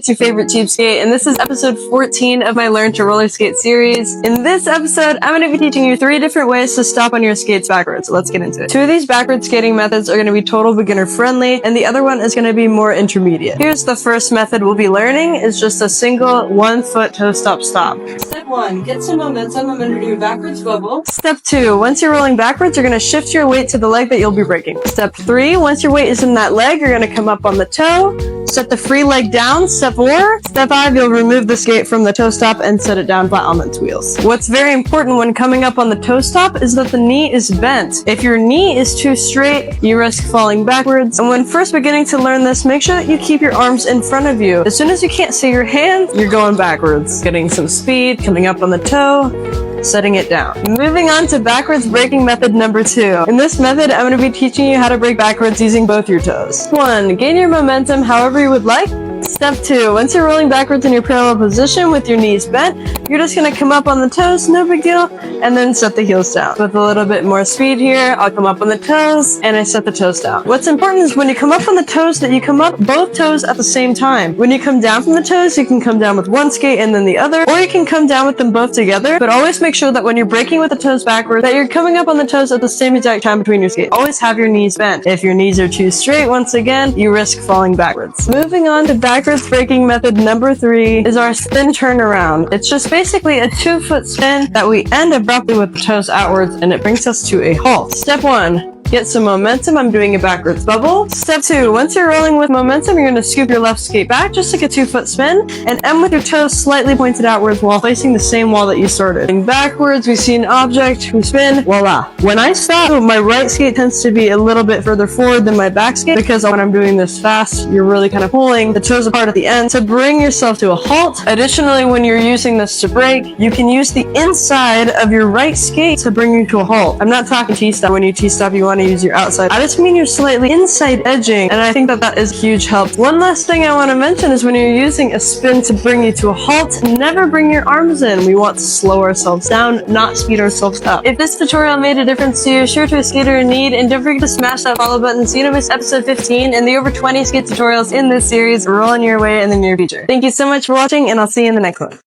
it's your favorite cheapskate, and this is episode 14 of my Learn to Roller Skate series. In this episode, I'm going to be teaching you 3 different ways to stop on your skates backwards. So let's get into it. 2 of these backward skating methods are going to be total beginner friendly, and the other one is going to be more intermediate. Here's the first method we'll be learning, is just a single 1-foot toe stop stop. Step 1, get some momentum. I'm going to do a backwards bubble. Step 2, once you're rolling backwards, you're going to shift your weight to the leg that you'll be breaking. Step 3, once your weight is in that leg, you're going to come up on the toe, set the free leg down. Step 4, step 5, you'll remove the skate from the toe stop and set it down flat on its wheels. What's very important when coming up on the toe stop is that the knee is bent. If your knee is too straight, you risk falling backwards. And when first beginning to learn this, make sure that you keep your arms in front of you. As soon as you can't see your hand, you're going backwards. Getting some speed, coming up on the toe, setting it down. Moving on to backwards breaking method number 2. In this method, I'm going to be teaching you how to break backwards using both your toes. 1, gain your momentum however you would like. Step 2, once you're rolling backwards in your parallel position with your knees bent, you're just going to come up on the toes, no big deal, and then set the heels down. With a little bit more speed here, I'll come up on the toes, and I set the toes down. What's important is when you come up on the toes that you come up both toes at the same time. When you come down from the toes, you can come down with one skate and then the other, or you can come down with them both together, but always make sure that when you're breaking with the toes backwards, that you're coming up on the toes at the same exact time between your skates. Always have your knees bent. If your knees are too straight, once again, you risk falling backwards. Moving on to backwards breaking method number 3 is our spin turnaround. It's just basically a 2-foot spin that we end abruptly with the toes outwards, and it brings us to a halt. Step 1, get some momentum. I'm doing a backwards bubble. Step 2, once you're rolling with momentum, you're going to scoop your left skate back, just like a 2-foot spin, and end with your toes slightly pointed outwards while facing the same wall that you started. Going backwards, we see an object, we spin, voila. When I stop, my right skate tends to be a little bit further forward than my back skate, because when I'm doing this fast, you're really kind of pulling the toes apart at the end to bring yourself to a halt. Additionally, when you're using this to break, you can use the inside of your right skate to bring you to a halt. I'm not talking T-stop. When you T-stop, you want to use your outside. I just mean you're slightly inside edging, and I think that that is huge help. One last thing I want to mention is when you're using a spin to bring you to a halt, never bring your arms in. We want to slow ourselves down, not speed ourselves up. If this tutorial made a difference to you, share to a skater in need, and don't forget to smash that follow button so you don't miss episode 15 and the over 20 skate tutorials in this series rolling your way in the near future. Thank you so much for watching, and I'll see you in the next one.